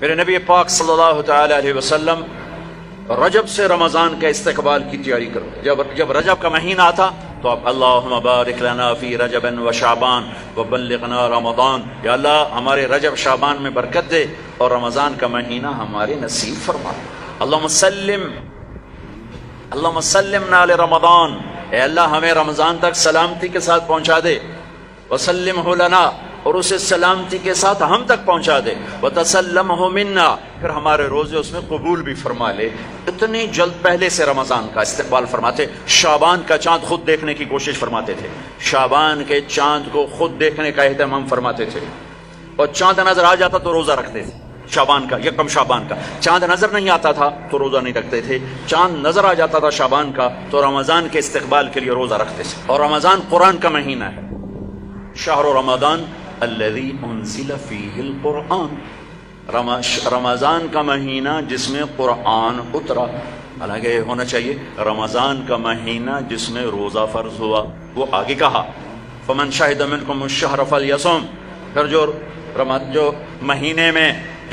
میرے نبی پاک صلی اللہ تعالی علیہ وسلم رجب سے رمضان کے استقبال کی تیاری کرو. جب رجب کا مہینہ آتا تو آپ اللہم بارک لنا فی رجب و شعبان وبلغنا رمضان، یا اللہ ہمارے رجب شعبان میں برکت دے اور رمضان کا مہینہ ہمارے نصیب فرما. اللہم سلمنا لرمضان، اے اللہ ہمیں رمضان تک سلامتی کے ساتھ پہنچا دے. وسلمہ لنا، اور اسے سلامتی کے ساتھ ہم تک پہنچا دے. وتسلمہ منا، پھر ہمارے روزے اس میں قبول بھی فرما لے. اتنی جلد پہلے سے رمضان کا استقبال فرماتے. شعبان کا چاند خود دیکھنے کی کوشش فرماتے تھے، شعبان کے چاند کو خود دیکھنے کا اہتمام فرماتے تھے، اور چاند نظر آ جاتا تو روزہ رکھتے تھے. شعبان کا، یکم شعبان کا چاند نظر نہیں آتا تھا تو روزہ نہیں رکھتے تھے. چاند نظر آ جاتا تھا شعبان کا تو رمضان کے استقبال کے لیے روزہ رکھتے تھے. اور رمضان قرآن کا مہینہ ہے. شہر رمضان الذی انزل فیہ القرآن، رمضان کا مہینہ جس میں قرآن اترا. حالانکہ یہ ہونا چاہیے رمضان کا مہینہ جس میں روزہ فرض ہوا. وہ آگے کہا فمن شہد منکم الشہر فلیصم، پھر جو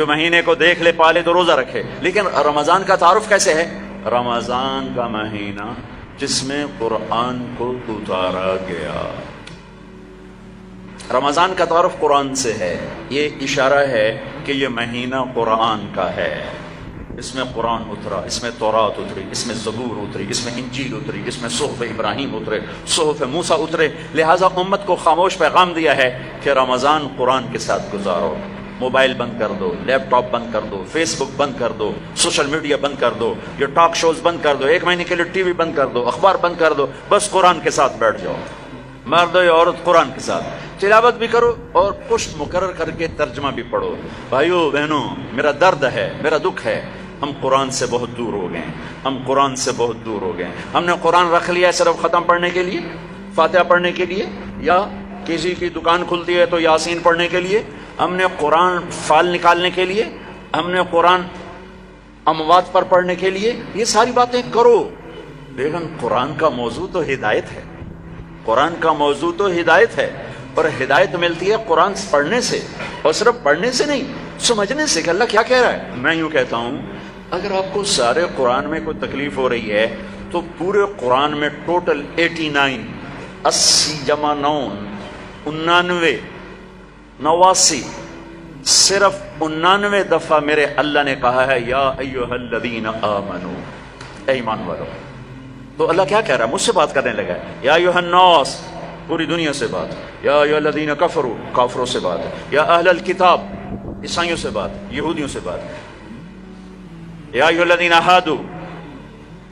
مہینے کو دیکھ لے پالے تو روزہ رکھے. لیکن رمضان کا تعارف کیسے ہے؟ رمضان کا مہینہ جس میں قرآن کو اتارا گیا. رمضان کا تعارف قرآن سے ہے. یہ اشارہ ہے کہ یہ مہینہ قرآن کا ہے. اس میں قرآن اترا، اس میں تورات اتری، اس میں زبور اتری، اس میں انجیل اتری، اس میں صحف ابراہیم اترے، صحف موسیٰ اترے. لہٰذا امت کو خاموش پیغام دیا ہے کہ رمضان قرآن کے ساتھ گزارو. موبائل بند کر دو، لیپ ٹاپ بند کر دو، فیس بک بند کر دو، سوشل میڈیا بند کر دو، یہ ٹاک شوز بند کر دو، 1 مہینے کے لیے ٹی وی بند کر دو، اخبار بند کر دو. بس قرآن کے ساتھ بیٹھ جاؤ. مرد یا عورت قرآن کے ساتھ تلاوت بھی کرو اور پشت مقرر کر کے ترجمہ بھی پڑھو. بھائیو بہنوں، میرا درد ہے، میرا دکھ ہے، ہم قرآن سے بہت دور ہو گئے. ہم قرآن سے بہت دور ہو گئے. ہم نے قرآن رکھ لیا ہے صرف ختم پڑھنے کے لیے، فاتحہ پڑھنے کے لیے، یا کسی کی دکان کھلتی ہے تو یاسین پڑھنے کے لیے. ہم نے قرآن فال نکالنے کے لیے، ہم نے قرآن اموات پر پڑھنے کے لیے. یہ ساری باتیں کرو، لیکن قرآن کا موضوع تو ہدایت ہے. قرآن کا موضوع تو ہدایت ہے، اور ہدایت ملتی ہے قرآن پڑھنے سے، اور صرف پڑھنے سے نہیں، سمجھنے سے کہ اللہ کیا کہہ رہا ہے. میں یوں کہتا ہوں، اگر آپ کو سارے قرآن میں کوئی تکلیف ہو رہی ہے تو پورے قرآن میں ٹوٹل 89 80 جمع 9 89 صرف 99 دفعہ میرے اللہ نے کہا ہے یا ایھا الذین آمنو، اے ایمان والو. تو اللہ کیا کہہ رہا ہے؟ مجھ سے بات کرنے لگا ہے. یا ایھا الناس، پوری دنیا سے بات. یا ایھا الذین کفروا، کافروں سے بات. یا اہل الکتاب، عیسائیوں سے بات، یہودیوں سے بات. یا ایھا الذین ہادوا،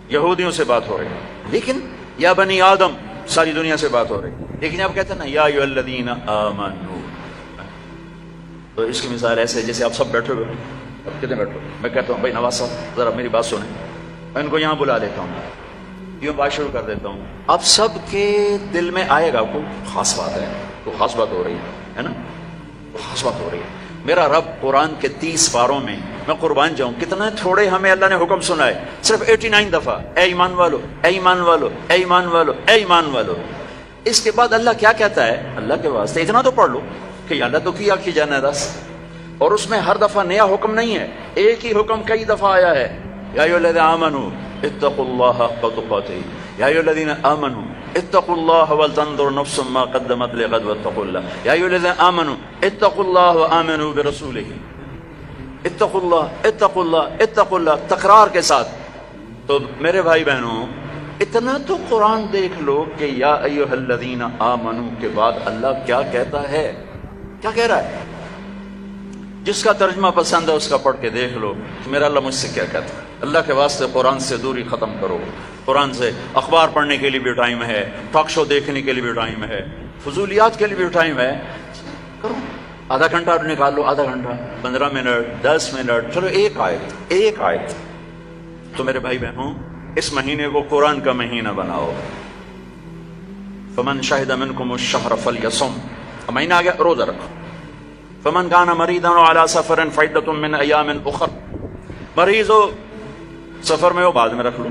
یہودیوں سے بات ہو رہی ہے. لیکن یا بنی آدم، ساری دنیا سے بات ہو رہی ہے. لیکن اب کہتے ہیں نا یا ایھا الذین آمنو. تو اس کی مثال ایسے جیسے آپ سب بیٹھے ہوئے. اب کتنے بیٹھے؟ میں کہتا ہوں بھائی نواز صاحب ذرا میری بات سنیں. میں ان کو یہاں بلا لیتا ہوں، یوں بات شروع کر دیتا ہوں. اب سب کے دل میں آئے گا کوئی خاص بات ہے، تو خاص بات ہو رہی ہے نا، خاص بات ہو رہی ہے. میرا رب قرآن کے 30 پاروں میں، میں قربان جاؤں کتنا تھوڑے ہمیں اللہ نے حکم سنا ہے، صرف 89 دفعہ اے ایمان والو، اے ایمان والو، اے ایمان والو، اے ایمان والو. اس کے بعد اللہ کیا کہتا ہے؟ اللہ کے واسطے اتنا تو پڑھ لو کہ اللہ تو کیا کی جانا ہے بس. اور اس میں ہر دفعہ نیا حکم نہیں ہے، ایک ہی حکم کئی دفعہ آیا ہے. یا ایھا الذین آمنوا اتقوا اللہ حق تقاته، یا ایھا الذین آمنوا اتقوا اللہ ولتنظر نفس ما قدمت لغد واتقوا اللہ، یا ایھا الذین آمنوا اتقوا اللہ وآمنوا برسولہ. اتقوا اللہ، اتقوا اللہ، اتقوا اللہ، تکرار کے ساتھ. تو میرے بھائی بہنوں، اتنا تو قرآن دیکھ لو کہ یا ایھا الذین آمنوا کے بعد اللہ کیا کہتا ہے، کیا کہہ رہا ہے. جس کا ترجمہ پسند ہے اس کا پڑھ کے دیکھ لو کہ میرا اللہ مجھ سے کیا کہتا ہے. اللہ کے واسطے قرآن سے دوری ختم کرو. قرآن سے اخبار پڑھنے کے لیے بھی ٹائم ہے، ٹاک شو دیکھنے کے لیے بھی ٹائم ہے، فضولیات کے لیے بھی ٹائم ہے. کرو، آدھا گھنٹہ نکال لو، آدھا گھنٹہ، 15 منٹ، 10 منٹ، چلو ایک آیت. تو میرے بھائی بہنوں، اس مہینے کو قرآن کا مہینہ بناؤ. فمن شہد منکم الشہر فلیصم، مہینہ آ گیا، روزہ رکھو. فمن کان مریضا علی سفر فعدۃ من ایام اخر، مریض ہو سفر میں ہو بعد میں رکھ لو.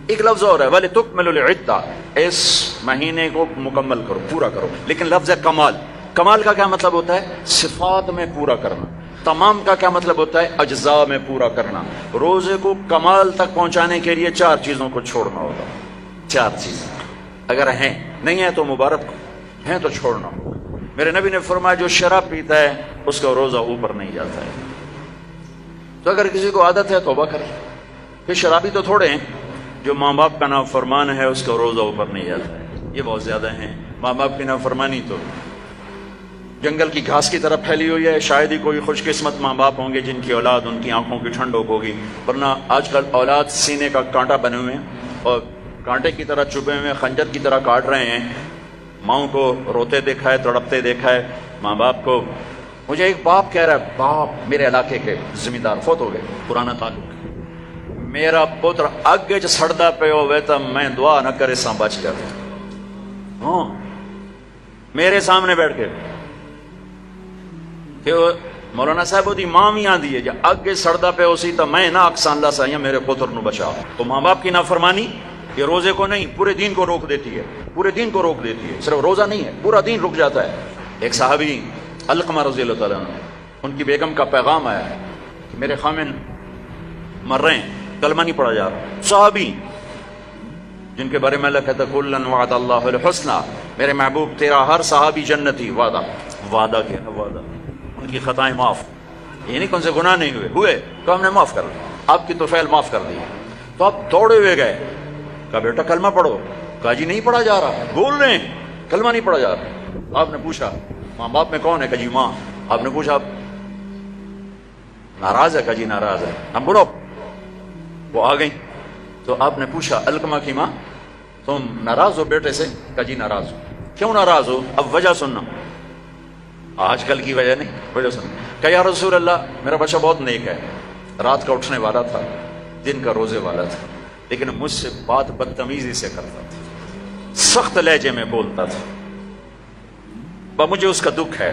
ایک لفظ اور ہے وَلِتُكْمِلُوا الْعِدَّةَ، اس مہینے کو مکمل کرو، پورا کرو. لیکن لفظ ہے کمال. کمال کا کیا مطلب ہوتا ہے؟ صفات میں پورا کرنا. تمام کا کیا مطلب ہوتا ہے؟ اجزاء میں پورا کرنا. روزے کو کمال تک پہنچانے کے لیے 4 چیزوں کو چھوڑنا ہوگا. 4 چیزیں اگر ہیں، نہیں ہیں تو مبارک، ہیں تو چھوڑنا ہوگا. میرے نبی نے فرمایا جو شراب پیتا ہے اس کا روزہ اوپر نہیں جاتا ہے. تو اگر کسی کو عادت ہے توبہ کرے. کہ شرابی تو تھوڑے ہیں، جو ماں باپ کا نافرمان ہے اس کا روزہ اوپر نہیں جاتا ہے، یہ بہت زیادہ ہیں. ماں باپ کی نافرمانی تو جنگل کی گھاس کی طرف پھیلی ہوئی ہے. شاید ہی کوئی خوش قسمت ماں باپ ہوں گے جن کی اولاد ان کی آنکھوں کی ٹھنڈک ہوگی، ورنہ آج کل اولاد سینے کا کانٹا بنے ہوئے ہیں اور کانٹے کی طرح چبھے ہوئے خنجر کی طرح کاٹ رہے ہیں. ماؤں کو روتے دیکھا ہے، تڑپتے دیکھا ہے. ماں باپ کو، مجھے ایک باپ کہہ رہا ہے، باپ میرے علاقے کے زمیندار فوت ہو گئے، پرانا تعلق، میرا پتر اگے چ سڑتا پہ ہوئے تو میں دعا نہ کرے سا بچ کر. ہاں میرے سامنے بیٹھ کے کہ مولانا صاحب دی ماں بھی آندی ہے جا اگے سڑدا پہ اسی تو میں نہ اکسان لا سا میرے پتر نو بچا. تو ماں باپ کی نافرمانی یہ روزے کو نہیں پورے دین کو روک دیتی ہے، پورے دین کو روک دیتی ہے. صرف روزہ نہیں ہے، پورا دین رک جاتا ہے. ایک صحابی علقمہ رضی اللہ تعالیٰ عنہ، ان کی بیگم کا پیغام آیا ہے کہ میرے خامن مر رہے ہیں، کلمہ نہیں پڑھا جا رہا. صحابی جن کے بارے میں اللہ کہتا ہے کلن وعد اللہ الحسنى، میرے محبوب تیرا ہر صحابی جنتی. وعدہ، وعدہ کیا ہے؟ وعدہ. ان کی خطائیں معاف، یہ نہیں کہ ان سے گناہ نہیں ہوئے تو ہم نے معاف کر دیا، آپ کی توفیل معاف کر دی. تو آپ دوڑے ہوئے گئے، کہا بیٹا کلمہ پڑھو. کہا جی نہیں پڑھا جا رہا، بول رہے ہیں کلمہ نہیں پڑھا جا رہا. آپ نے پوچھا ماں باپ میں کون ہے؟ کہا جی ماں. آپ نے پوچھا ناراض ہے؟ کہا جی ناراض ہے. ہم بولو، وہ آ گئی. تو آپ نے پوچھا علقمہ کی ماں تم ناراض ہو بیٹے سے؟ کہا جی ناراض ہو. کیوں ناراض ہو؟ اب وجہ سننا، آج کل کی وجہ نہیں، وجہ سننا. کہ یا رسول اللہ میرا بچہ بہت نیک ہے، رات کا اٹھنے والا تھا، دن کا روزے والا تھا، لیکن مجھ سے بات بدتمیزی سے کرتا تھا، سخت لہجے میں بولتا تھا. مجھے اس کا دکھ ہے،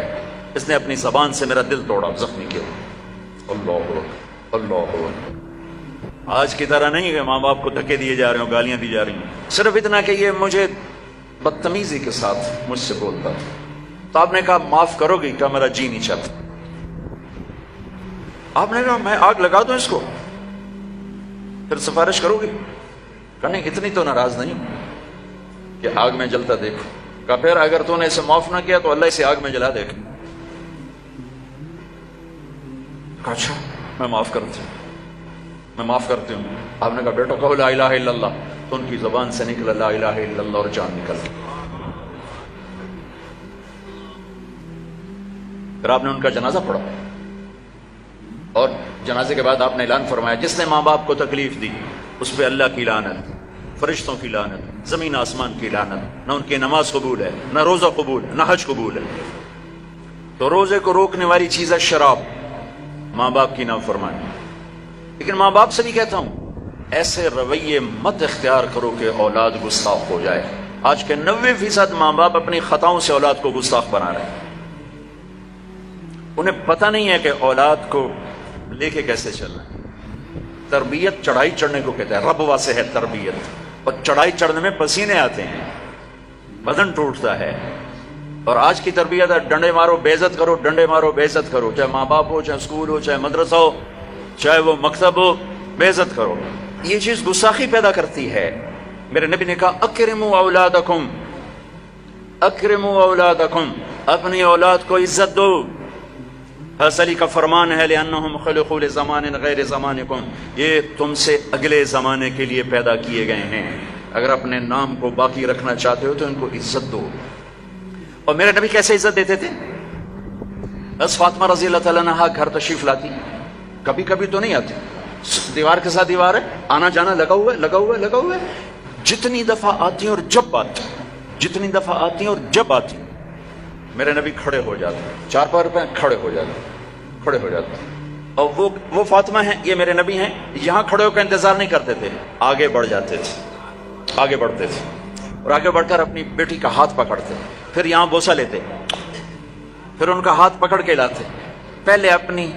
اس نے اپنی زبان سے میرا دل توڑا، زخمی کیا. اللہ اللہ. آج کی طرح نہیں کہ ماں باپ کو دھکے دیے جا رہے ہوں، گالیاں دی جا رہی ہیں، صرف اتنا کہ یہ مجھے بدتمیزی کے ساتھ مجھ سے بولتا تھا. تو آپ نے کہا معاف کرو گی؟ کہا میرا جی نہیں چاہتا. آپ نے کہا میں آگ لگا دوں اس کو، پھر سفارش کرو گی؟ کہا نہیں اتنی تو ناراض نہیں کہ آگ میں جلتا دیکھو. کہا پھر اگر تو نے اسے معاف نہ کیا تو اللہ اسے آگ میں جلا دے گا. کہا اچھا میں معاف کرتی ہوں، میں معاف کرتی ہوں. آپ نے کہا بیٹا کہو لا الہ الا اللہ. تو ان کی زبان سے نکلا لا الہ الا اللہ اور جان نکل گئی. پھر آپ نے ان کا جنازہ پڑھا اور جنازے کے بعد آپ نے اعلان فرمایا جس نے ماں باپ کو تکلیف دی اس پہ اللہ کی لعنت، فرشتوں کی لعنت، زمین آسمان کی لعنت. نہ ان کی نماز قبول ہے، نہ روزہ قبول ہے، نہ حج قبول ہے. تو روزے کو روکنے والی چیز ہے شراب، ماں باپ کی نافرمانی. لیکن ماں باپ سے بھی کہتا ہوں ایسے رویے مت اختیار کرو کہ اولاد گستاخ ہو جائے. آج کے 90% ماں باپ اپنی خطاؤں سے اولاد کو گستاخ بنا رہے ہیں. انہیں پتہ نہیں ہے کہ اولاد کو لے کے کیسے چلنا ہے. تربیت چڑھائی چڑھنے کو کہتے ہیں، رب واسے ہے تربیت. اور چڑھائی چڑھنے میں پسینے آتے ہیں، بدن ٹوٹتا ہے. اور آج کی تربیت ہے ڈنڈے مارو بے عزت کرو، ڈنڈے مارو بے عزت کرو، چاہے ماں باپ ہو، چاہے اسکول ہو، چاہے مدرسہ ہو، چاہے وہ مکتب ہو، بے عزت کرو. یہ چیز گستاخی پیدا کرتی ہے. میرے نبی نے کہا اکرموا اولادکم، اکرموا اولادکم، اپنی اولاد کو عزت دو. حضرت علی کا فرمان ہے لأنہم خلقوا لزمان غیر زمانکم، یہ تم سے اگلے زمانے کے لیے پیدا کیے گئے ہیں. اگر اپنے نام کو باقی رکھنا چاہتے ہو تو ان کو عزت دو. اور میرے نبی کیسے عزت دیتے تھے؟ بس فاطمہ رضی اللہ تعالیٰ عنہا گھر تشریف لاتی، کبھی کبھی تو نہیں آتی، دیوار کے ساتھ دیوار ہے، آنا جانا لگا ہوا ہے، لگا ہوا ہے، لگا ہوا ہے. جتنی دفعہ آتی ہیں اور جب آتی، جتنی دفعہ آتی ہیں اور جب آتی، میرے نبی کھڑے ہو جاتے، 4 پیر پہ کھڑے ہو جاتے، کھڑے ہو جاتے. اور وہ فاطمہ ہیں، یہ میرے نبی ہیں، یہاں کھڑے ہو کے انتظار نہیں کرتے تھے، آگے بڑھ جاتے تھے، آگے بڑھتے تھے اور آگے بڑھ کر اپنی بیٹی کا ہاتھ پکڑتے، پھر یہاں بوسہ لیتے، پھر ان کا ہاتھ پکڑ کے لاتے، پہلے اپنی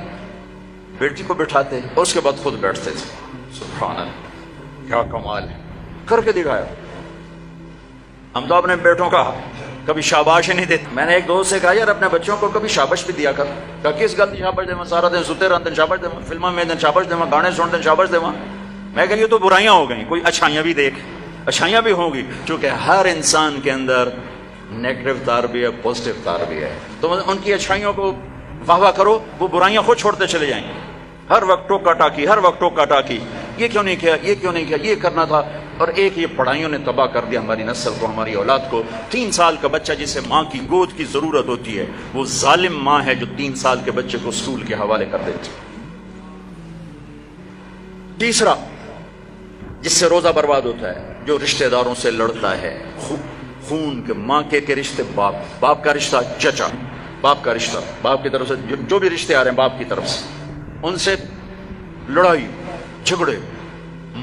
بیٹی کو بٹھاتے اور اس کے بعد خود بیٹھتے تھے. سبحان اللہ، کیا کمال ہے، کر کے دکھایا. ہم تو اپنے بیٹوں کا کبھی شاباش ہی نہیں دیتے. میں نے ایک دوست سے کہا یار اپنے بچوں کو کبھی شاباش بھی دیا کر. کہا کس گل کی شاباش دے؟ سارا دن ستے رہتے شاباش دے، فلموں میں شاباش دے، گانے سنتے شاباش دے. میں کہ یہ تو برائیاں ہو گئیں، کوئی اچھائیاں بھی دیکھ. اچھائیاں بھی ہوں گی، چونکہ ہر انسان کے اندر نیگیٹو تار بھی ہے، پازیٹیو تار بھی ہے. تو ان کی اچھائیوں کو واہ واہ کرو، وہ برائیاں خود چھوڑتے چلے جائیں گے. ہر وقت ٹوکا ٹاکی، ہر وقت ٹوکا ٹاکی، یہ کیوں نہیں کیا، یہ کیوں نہیں کیا، یہ کرنا تھا. اور ایک یہ پڑھائیوں نے تباہ کر دیا ہماری نسل کو، ہماری اولاد کو. 3 سال کا بچہ جسے ماں کی گود کی ضرورت ہوتی ہے، وہ ظالم ماں ہے جو 3 سال کے بچے کو اسکول کے حوالے کر دیتی. تیسرا جس سے روزہ برباد ہوتا ہے، جو رشتہ داروں سے لڑتا ہے. خون کے، ماں کے رشتے، باپ کا رشتہ، چچا، باپ کا رشتہ، باپ کی طرف سے جو بھی رشتے آ رہے ہیں باپ کی طرف سے، ان سے لڑائی جھگڑے.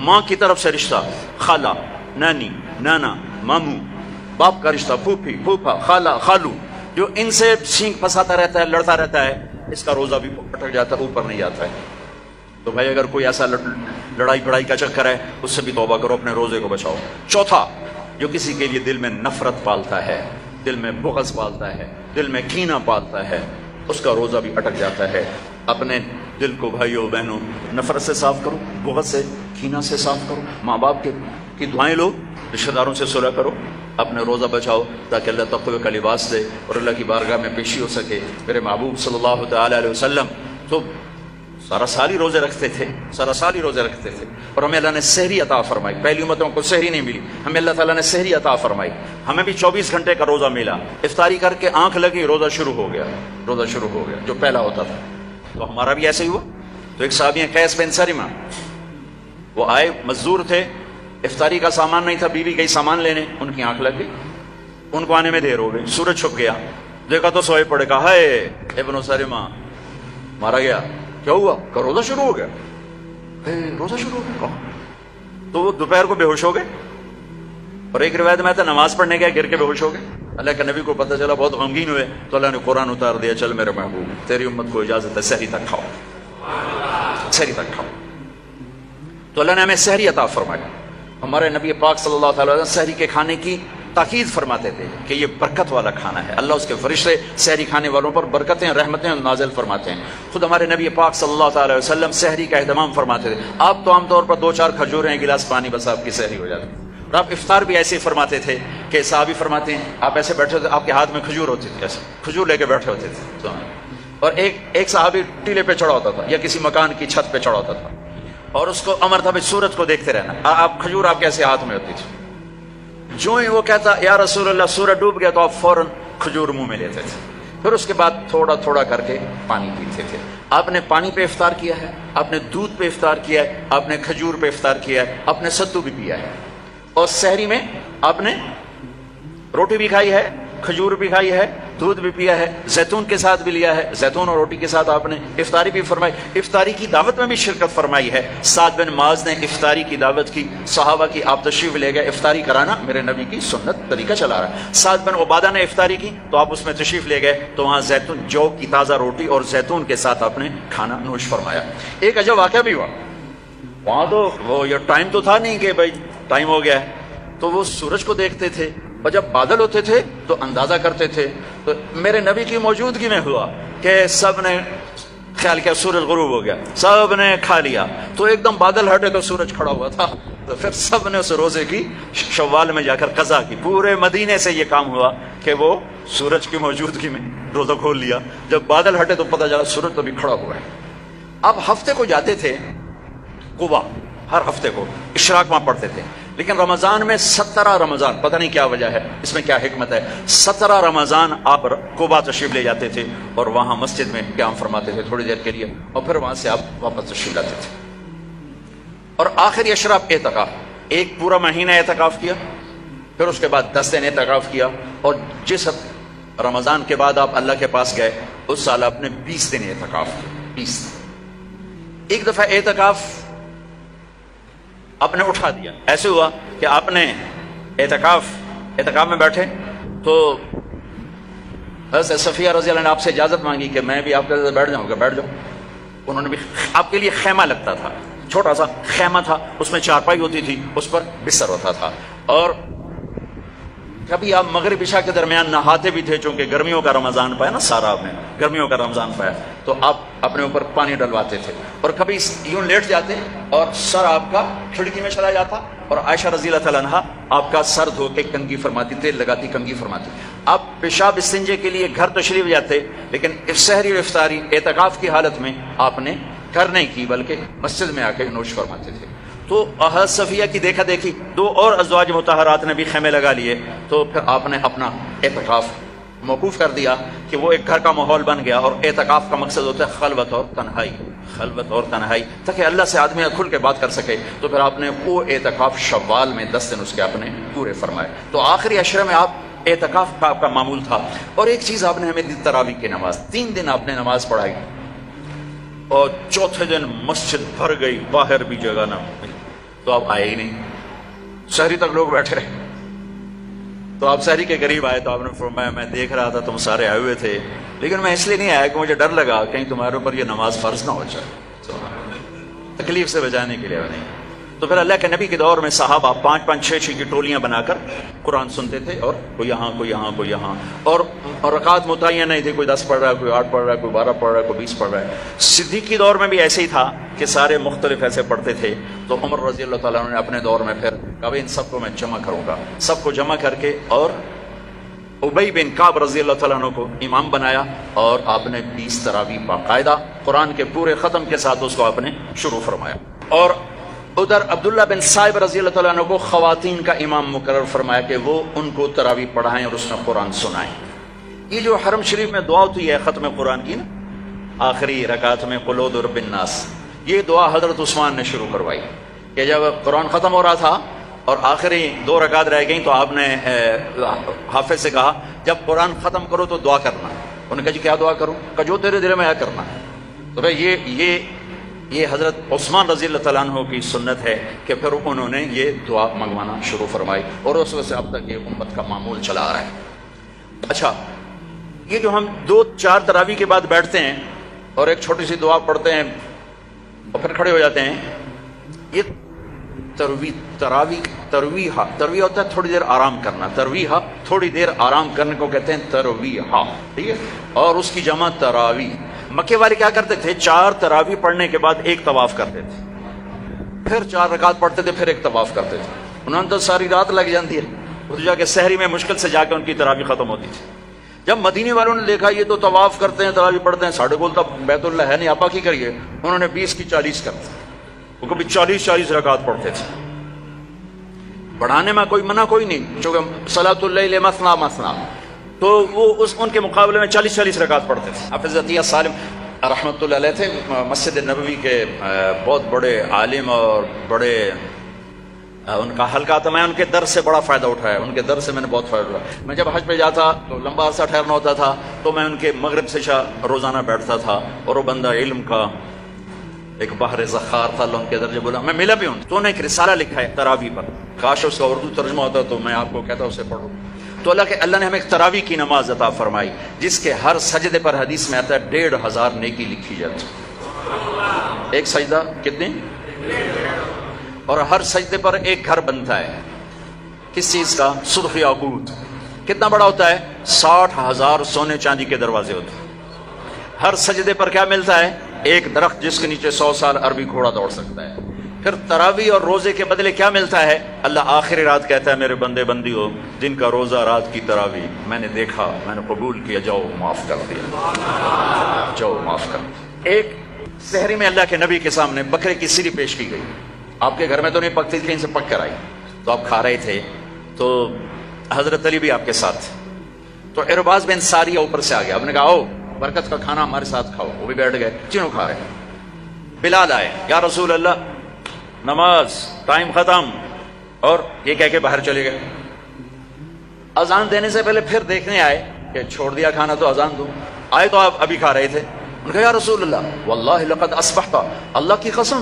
ماں کی طرف سے رشتہ، خالہ، نانی، نانا، ماموں. باپ کا رشتہ، پھوپھی، پھوپھا، خالہ، خالو، جو ان سے سینگ پھنساتا رہتا ہے، لڑتا رہتا ہے، اس کا روزہ بھی اٹک جاتا ہے، اوپر نہیں جاتا ہے. تو بھائی اگر کوئی ایسا لڑائی پڑائی کا چکر ہے، اس سے بھی توبہ کرو، اپنے روزے کو بچاؤ. چوتھا، جو کسی کے لیے دل میں نفرت پالتا ہے، دل میں بغض پالتا ہے، دل میں کینہ پالتا ہے، اس کا روزہ بھی اٹک جاتا ہے. اپنے دل کو بھائیوں بہنوں نفرت سے صاف کرو، بغض سے، کینہ سے صاف کرو. ماں باپ کی دعائیں لو، رشتہ داروں سے صلح کرو، اپنے روزہ بچاؤ تاکہ اللہ تقوی کا لباس دے اور اللہ کی بارگاہ میں پیشی ہو سکے. میرے محبوب صلی اللہ تعالی علیہ وسلم تو سارا سال ہی روزے رکھتے تھے، سارا سال ہی روزے رکھتے تھے. اور ہمیں اللہ نے سحری عطا فرمائی. پہلی امتوں کو سحری نہیں ملی، ہمیں اللہ تعالیٰ نے سحری عطا فرمائی. ہمیں بھی 24 گھنٹے کا روزہ ملا. افطاری کر کے آنکھ لگی، روزہ شروع ہو گیا، روزہ شروع ہو گیا جو پہلا ہوتا تھا. تو ہمارا بھی ایسے ہی ہوا. تو ایک صحابی ہیں قیس بن سرمہ، وہ آئے، مزدور تھے، افطاری کا سامان نہیں تھا، بیوی گئی سامان لینے، ان کی آنکھ لگ گئی، ان کو آنے میں دیر ہو گئی. سورج چھپ گیا، دیکھا تو سوئے پڑے. کہا ہائے ابن سرمہ مارا گیا. کیا ہوا؟ کہ روزہ شروع ہو گیا. روزہ شروع ہو گیا. تو وہ دوپہر کو بے ہوش ہو گئے. اور ایک روایت میں تھا نماز پڑھنے گیا، گر کے بے ہوش ہو گئے. اللہ کے نبی کو پتہ چلا، بہت غمگین ہوئے. تو اللہ نے قرآن اتار دیا، چل میرے محبوب تیری امت کو اجازت ہے سحری تک کھاؤ، سحری تک کھاؤ. تو اللہ نے ہمیں سحری عطا فرمائی. ہمارے نبی پاک صلی اللہ تعالی وسلم سحری کے کھانے کی تاکید فرماتے تھے کہ یہ برکت والا کھانا ہے. اللہ اس کے فرشتے سحری کھانے والوں پر برکتیں، رحمتیں نازل فرماتے ہیں. خود ہمارے نبی پاک صلی اللہ تعالی وسلم سحری کا اہتمام فرماتے تھے. آپ تو عام طور پر 2-4 کھجوریں، ایک گلاس پانی، بس آپ کی سحری ہو جاتی. اور آپ افطار بھی ایسے ہی فرماتے تھے کہ صحابی فرماتے ہیں آپ ایسے بیٹھے ہوتے، آپ کے ہاتھ میں کھجور ہوتی تھی، ایسے کھجور لے کے بیٹھے ہوتے تھے. اور ایک صحابی ٹیلے پہ چڑھا ہوتا تھا یا کسی مکان کی چھت پہ چڑھا ہوتا تھا، اور اس کو امر تھا بھائی سورج کو دیکھتے رہنا. آپ کھجور آپ کیسے ہاتھ میں ہوتی تھی. جو ہی وہ کہتا یا رسول اللہ سورج ڈوب گیا، تو آپ فوراً کھجور منہ میں لیتے تھے. پھر اس کے بعد تھوڑا تھوڑا کر کے پانی پیتے تھے. آپ نے پانی پہ افطار کیا ہے، آپ نے دودھ پہ افطار کیا ہے، آپ نے کھجور پہ افطار کیا ہے، آپ نے ستو بھی پیا ہے. اور سحری میں آپ نے روٹی بھی کھائی ہے، کھجور بھی کھائی ہے، دودھ بھی پیا ہے، زیتون کے ساتھ بھی لیا ہے، زیتون اور روٹی کے ساتھ آپ نے افطاری بھی فرمائی. افطاری کی دعوت میں بھی شرکت فرمائی ہے. سعد بن معاذ نے افطاری کی دعوت کی، صحابہ کی، آپ تشریف لے گئے. افطاری کرانا میرے نبی کی سنت، طریقہ چلا رہا ہے. سعد بن عبادہ نے افطاری کی تو آپ اس میں تشریف لے گئے، تو وہاں زیتون، جو کی تازہ روٹی اور زیتون کے ساتھ آپ نے کھانا نوش فرمایا. ایک عجب واقعہ بھی ہوا وہاں. تو وہ یہ ٹائم تو تھا نہیں کہ بھائی ٹائم ہو گیا ہے، تو وہ سورج کو دیکھتے تھے، اور جب بادل ہوتے تھے تو اندازہ کرتے تھے. تو میرے نبی کی موجودگی میں ہوا کہ سب نے خیال کیا سورج غروب ہو گیا، سب نے کھا لیا. تو ایک دم بادل ہٹے تو سورج کھڑا ہوا تھا. تو پھر سب نے اس روزے کی شوال میں جا کر قضا کی. پورے مدینے سے یہ کام ہوا کہ وہ سورج کی موجودگی میں روزہ کھول لیا. جب بادل ہٹے تو پتہ چلا سورج تو بھی کھڑا ہوا ہے. اب ہفتے کو جاتے تھے قبا، ہر ہفتے کو اشراق وہاں پڑھتے تھے. لیکن رمضان میں 17 رمضان، پتہ نہیں کیا وجہ ہے، اس میں کیا حکمت ہے، 17 رمضان آپ قبا تشریف لے جاتے تھے اور وہاں مسجد میں قیام فرماتے تھے تھوڑی دیر کے لیے، اور پھر وہاں سے آپ واپس تشریف لاتے تھے. اور آخری اشراف اعتکاف، ایک پورا مہینہ اعتکاف کیا، پھر اس کے بعد 10 دن اعتکاف کیا. اور جس رمضان کے بعد آپ اللہ کے پاس گئے اس سال آپ نے 20 دن اعتکاف کیا. 20 ایک دفعہ اعتکاف آپ نے اٹھا دیا. ایسے ہوا کہ آپ نے اعتکاف میں بیٹھے تو حضرت صفیہ رضی اللہ عنہ نے آپ سے اجازت مانگی کہ میں بھی آپ کے ساتھ بیٹھ جاؤں گا. بیٹھ جاؤ. انہوں نے بھی، آپ کے لیے خیمہ لگتا تھا، چھوٹا سا خیمہ تھا، اس میں چارپائی ہوتی تھی، اس پر بستر ہوتا تھا. اور کبھی آپ مغرب عشاء کے درمیان نہاتے بھی تھے، چونکہ گرمیوں کا رمضان پایا نا، سارا میں گرمیوں کا رمضان پایا، تو آپ اپنے اوپر پانی ڈلواتے تھے، اور کبھی یوں لیٹ جاتے اور سر آپ کا کھڑکی میں چلا جاتا، اور عائشہ رضی اللہ تعالیٰ عنہا آپ کا سر دھو کے کنگھی فرماتی، تیل لگاتی کنگھی فرماتی۔ آپ پیشاب استنجے کے لیے گھر تشریف جاتے، لیکن سحری و افطاری اعتکاف کی حالت میں آپ نے گھر نہیں کی، بلکہ مسجد میں آ کے نوش فرماتے تھے۔ تو حضرت صفیہ کی دیکھا دیکھی دو اور ازواج مطہرات نے بھی خیمے لگا لیے، تو پھر آپ نے اپنا اعتکاف موقوف کر دیا کہ وہ ایک گھر کا ماحول بن گیا، اور اعتکاف کا مقصد ہوتا ہے خلوت اور تنہائی، خلوت اور تنہائی، تاکہ اللہ سے آدمی کھل کے بات کر سکے۔ تو پھر آپ نے وہ اعتکاف شوال میں 10 دن اس کے آپ نے پورے فرمائے۔ تو آخری عشرے میں آپ اعتکاف کا آپ کا معمول تھا۔ اور ایک چیز آپ نے ہمیں دی، تراویح کی نماز، 3 دن آپ نے نماز پڑھائی، اور چوتھے دن مسجد بھر گئی، باہر بھی جگہ نہ ملی، تو آپ آئے ہی نہیں، شہری تک لوگ بیٹھے رہے۔ تو آپ شہری کے قریب آئے تو آپ نے فرمایا میں دیکھ رہا تھا تم سارے آئے ہوئے تھے، لیکن میں اس لیے نہیں آیا کہ مجھے ڈر لگا کہیں تمہارے اوپر یہ نماز فرض نہ ہو جائے، تکلیف سے بچانے کے لیے نہیں۔ تو پھر اللہ کے نبی کے دور میں صحابہ 5-5 6-6 کی ٹولیاں بنا کر قرآن سنتے تھے، اور کوئی یہاں کوئی یہاں کوئی یہاں، اور رکعت متعین نہیں تھی، کوئی 10 پڑھ رہا ہے، کوئی 8 پڑھ رہا ہے، کوئی 12 پڑھ رہا ہے، کوئی 20 پڑھ رہا ہے۔ صدیق کے دور میں بھی ایسے ہی تھا کہ سارے مختلف ایسے پڑھتے تھے۔ تو عمر رضی اللہ تعالیٰ عنہ نے اپنے دور میں پھر کہا ان سب کو میں جمع کروں گا، سب کو جمع کر کے، اور ابی بن کعب رضی اللہ تعالیٰ عنہ کو امام بنایا، اور آپ نے 20 تراویح باقاعدہ قرآن کے پورے ختم کے ساتھ اس کو آپ نے شروع فرمایا۔ اور ادھر عبداللہ بن صائب رضی اللہ تعالیٰ عنہ کو خواتین کا امام مقرر فرمایا کہ وہ ان کو تراویح پڑھائیں اور اس میں قرآن سنائیں۔ یہ جو حرم شریف میں دعا ہوتی ہے ختم قرآن کی نا، آخری رکعت میں قل اعوذ برب الناس، یہ دعا حضرت عثمان نے شروع کروائی کہ جب قرآن ختم ہو رہا تھا اور آخری 2 رکعت رہ گئیں، تو آپ نے حافظ سے کہا جب قرآن ختم کرو تو دعا کرنا۔ انہوں نے کہا جی کیا دعا کروں؟ کہ جو تیرے دل میں آیا کرنا۔ تو بھائی یہ حضرت عثمان رضی اللہ تعالیٰ عنہ کی سنت ہے کہ پھر انہوں نے یہ دعا منگوانا شروع فرمائی، اور اس وجہ سے اب تک یہ امت کا معمول چلا آ رہا ہے۔ اچھا، یہ جو ہم 2-4 تراویح کے بعد بیٹھتے ہیں اور ایک چھوٹی سی دعا پڑھتے ہیں اور پھر کھڑے ہو جاتے ہیں، یہ ترویح ہوتا ہے تھوڑی دیر آرام کرنا، ترویح تھوڑی دیر آرام کرنے کو کہتے ہیں ترویح، ٹھیک ہے؟ اور اس کی جمع تراویح۔ مکے والے کیا کرتے تھے؟ 4 تراویح پڑھنے کے بعد 1 طواف کرتے تھے، پھر 4 رکعت پڑھتے تھے، پھر 1 طواف کرتے تھے۔ انہوں نے تو ساری رات لگ جاتی ہے، ادھر جا کے سحری میں مشکل سے جا کے ان کی تراویح ختم ہوتی تھی۔ جب مدینے والوں نے دیکھا یہ تو طواف کرتے ہیں، تراویح پڑھتے ہیں، ساڑھے گول تک بیت اللہ ہے نہیں، آپا کی کریے، انہوں نے 20 کی 40 کر دی۔ وہ کبھی 40 رکعت پڑھتے تھے۔ بڑھانے میں کوئی منع کوئی نہیں، چونکہ صلاۃ اللیل مثنا مثنا، تو وہ ان کے مقابلے میں 40 رکعت پڑھتے تھے۔ حافظ عطیہ سالم رحمۃ اللہ علیہ تھے، مسجد نبوی کے بہت بڑے عالم اور بڑے ان کا حلقہ تھا۔ میں ان کے درس سے بڑا فائدہ اٹھایا، ان کے درس سے میں نے بہت فائدہ اٹھایا۔ میں جب حج پہ جاتا تو لمبا عرصہ ٹھہرنا ہوتا تھا، تو میں ان کے مغرب سے عشاء روزانہ بیٹھتا تھا، اور وہ بندہ علم کا ایک بحر ذخار تھا، اللہ ان کے درجے بولا، میں ملا بھی ہوں۔ تو انہوں نے ایک رسالہ لکھا ہے تراویح پر، کاش اس کا اردو ترجمہ ہوتا تو میں آپ کو کہتا اسے پڑھو۔ تو اللہ نے ہمیں ایک تراویح کی نماز عطا فرمائی، جس کے ہر سجدے پر حدیث میں آتا ہے 1500 نیکی لکھی جاتی ہے۔ ایک سجدہ کتنے؟ اور ہر سجدے پر ایک گھر بنتا ہے۔ کس چیز کا؟ سرخ یاقوت۔ کتنا بڑا ہوتا ہے؟ 60,000 سونے چاندی کے دروازے ہوتے ہیں۔ ہر سجدے پر کیا ملتا ہے؟ ایک درخت جس کے نیچے 100 سال عربی گھوڑا دوڑ سکتا ہے۔ پھر تراویح اور روزے کے بدلے کیا ملتا ہے؟ اللہ آخری رات کہتا ہے میرے بندے بندی ہو، دن کا روزہ رات کی تراویح میں نے دیکھا، میں نے قبول کیا، جاؤ معاف کر دیا، جاؤ معاف کر دیا۔ ایک سحری میں اللہ کے نبی کے سامنے بکرے کی سیری پیش کی گئی۔ آپ کے گھر میں تو نہیں پکتی تھی، کہیں سے پک کر آئی، تو آپ کھا رہے تھے، تو حضرت علی بھی آپ کے ساتھ تھے۔ تو ارباز بن ساریہ اوپر سے آ گیا، آپ نے کہا آؤ برکت کا کھانا ہمارے ساتھ کھاؤ۔ وہ بھی بیٹھ گئے، تینوں کھا رہے ہیں۔ بلال آئے، یا رسول اللہ نماز ٹائم ختم، اور یہ کہہ کے باہر چلے گئے۔ اذان دینے سے پہلے پھر دیکھنے آئے کہ چھوڑ دیا کھانا تو اذان دو۔ آئے تو آپ ابھی کھا رہے تھے، انہوں نے کہا یا رسول اللہ واللہ لقد اصبحت، اللہ کی قسم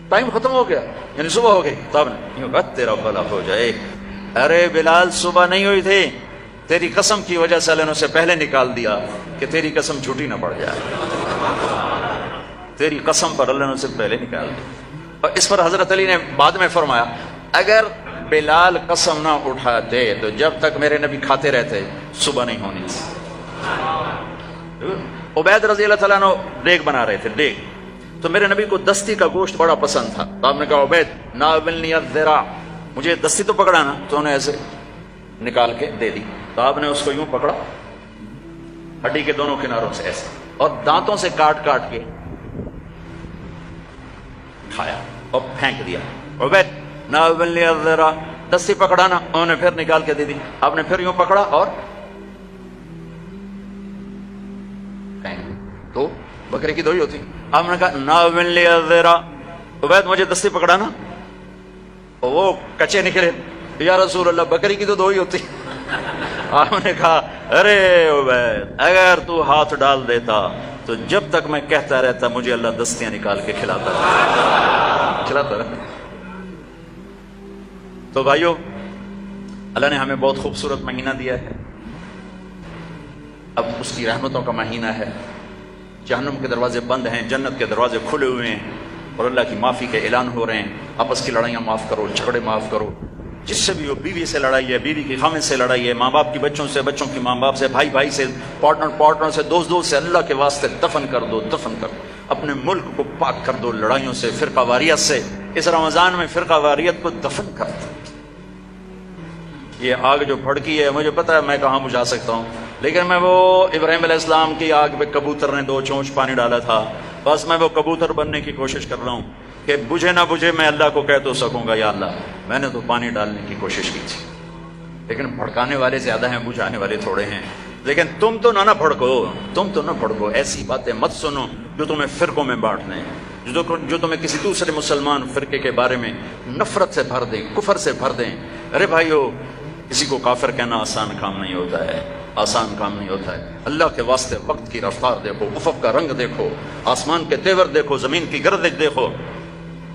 ٹائم ختم ہو گیا، یعنی صبح ہو گئی۔ تب نے تیرا بھلا ہو جائے، ارے بلال صبح نہیں ہوئی تھی، تیری قسم کی وجہ سے اللہ نے اسے پہلے نکال دیا کہ تیری قسم جھوٹی نہ پڑ جائے، تیری قسم پر اللہ نے اسے پہلے نکال دیا۔ اور اس پر حضرت علی نے بعد میں فرمایا اگر بلال قسم نہ اٹھاتے تو جب تک میرے نبی کھاتے رہتے صبح نہیں ہونی تھی۔ عبید رضی اللہ تعالیٰ عنہ دیگ بنا رہے تھے، دیگ، تو میرے نبی کو دستی کا گوشت بڑا پسند تھا، تو آپ نے کہا عبید ناولنی الذراع، مجھے دستی تو پکڑانا، تو انہیں ایسے نکال کے دے دی، تو آپ نے اس کو یوں پکڑا ہڈی کے دونوں کناروں سے ایسے، اور دانتوں سے کاٹ کاٹ کے کھایا اور پھینک دیا۔ عبید ناولنی الذراع، دستی پکڑانا، انہوں نے پھر نکال کے دے دی، آپ نے پھر یوں پکڑا اور تو بکرے کی دو ہی ہوتی، آپ نے کہا ناولنی الذراع، عبید مجھے دستی پکڑانا، اور وہ کچے نکلے، یا رسول اللہ بکری کی تو دو ہی ہوتی۔ آپ نے کہا ارے عبید اگر تو ہاتھ ڈال دیتا تو جب تک میں کہتا رہتا مجھے اللہ دستیاں نکال کے کھلاتا رہتا۔ تو بھائیو، اللہ نے ہمیں بہت خوبصورت مہینہ دیا ہے، اب اس کی رحمتوں کا مہینہ ہے، جہنم کے دروازے بند ہیں، جنت کے دروازے کھلے ہوئے ہیں، اور اللہ کی معافی کے اعلان ہو رہے ہیں۔ آپس کی لڑائیاں معاف کرو، جھگڑے معاف کرو، جس سے بھی ہو، بیوی سے لڑائی ہے، بیوی کی خامد سے لڑائی ہے، ماں باپ کی بچوں سے، بچوں کی ماں باپ سے، بھائی بھائی سے، پارٹنر سے، دوست سے، اللہ کے واسطے دفن کر دو، دفن کر دو، اپنے ملک کو پاک کر دو لڑائیوں سے، فرقہ واریت سے۔ اس رمضان میں فرقہ واریت کو دفن کر دو۔ یہ آگ جو بھڑکی ہے، مجھے پتا ہے میں کہاں بجھا سکتا ہوں، لیکن میں وہ ابراہیم علیہ السلام کی آگ پہ کبوتر نے 2 چونچ پانی ڈالا تھا، بس میں وہ کبوتر بننے کی کوشش کر رہا ہوں کہ بجھے نہ بجھے میں اللہ کو کہہ تو سکوں گا یا اللہ میں نے تو پانی ڈالنے کی کوشش کی تھی، لیکن بھڑکانے والے زیادہ ہیں، بجھانے والے تھوڑے ہیں۔ لیکن تم تو نہ بھڑکو، ایسی باتیں مت سنو جو تمہیں فرقوں میں بانٹ دیں، جو تمہیں کسی دوسرے مسلمان فرقے کے بارے میں نفرت سے بھر دیں، کفر سے بھر دیں۔ ارے بھائیو، کسی کو کافر کہنا آسان کام نہیں ہوتا ہے، آسان کام نہیں ہوتا ہے۔ اللہ کے واسطے وقت کی رفتار دیکھو، افق کا رنگ دیکھو، آسمان کے تیور دیکھو، زمین کی گردش دیکھو،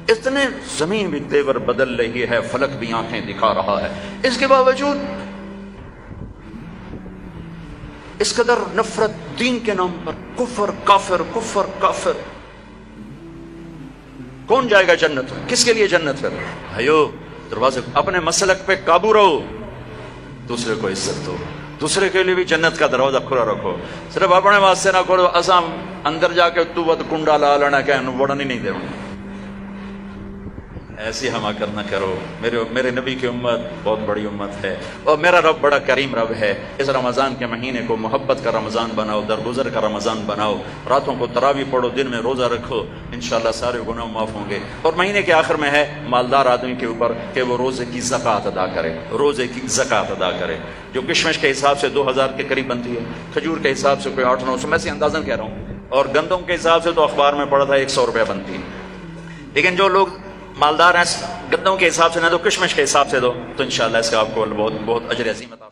اتنے زمین بھی تیور بدل رہی ہے، فلک بھی آنکھیں دکھا رہا ہے، اس کے باوجود اس قدر نفرت دین کے نام پر، کفر کافر، کفر کافر۔ کون جائے گا جنت؟ کس کے لیے جنت ہے؟ بھائیو، دروازے اپنے مسلک پہ قابو رہو، دوسرے کو عزت دو، دوسرے کے لیے بھی جنت کا دروازہ کھلا رکھو، صرف اپنے واسطے نہ کرو اسام اندر جا کے تو ود کنڈا لا لینا کہ وڑن ہی نہیں دے، ایسی حماقت نہ کرو۔ میرے نبی کی امت بہت بڑی امت ہے، اور میرا رب بڑا کریم رب ہے۔ اس رمضان کے مہینے کو محبت کا رمضان بناؤ، درگزر کا رمضان بناؤ، راتوں کو تراویح پڑھو، دن میں روزہ رکھو، انشاءاللہ سارے گناہ معاف ہوں گے۔ اور مہینے کے آخر میں ہے مالدار آدمی کے اوپر کہ وہ روزے کی زکوٰۃ ادا کرے، روزے کی زکوٰۃ ادا کرے، جو کشمش کے حساب سے 2000 کے قریب بنتی ہے، کھجور کے حساب سے کوئی 800-900، میں سے اندازاً کہہ رہا ہوں، اور گندم کے حساب سے تو اخبار میں پڑھا تھا 100 روپے بنتی ہے۔ لیکن جو لوگ مالدار ہیں، گندم کے حساب سے نہ دو، کشمش کے حساب سے دو، تو انشاءاللہ اس کا آپ کو بہت بہت اجر عظیم عطا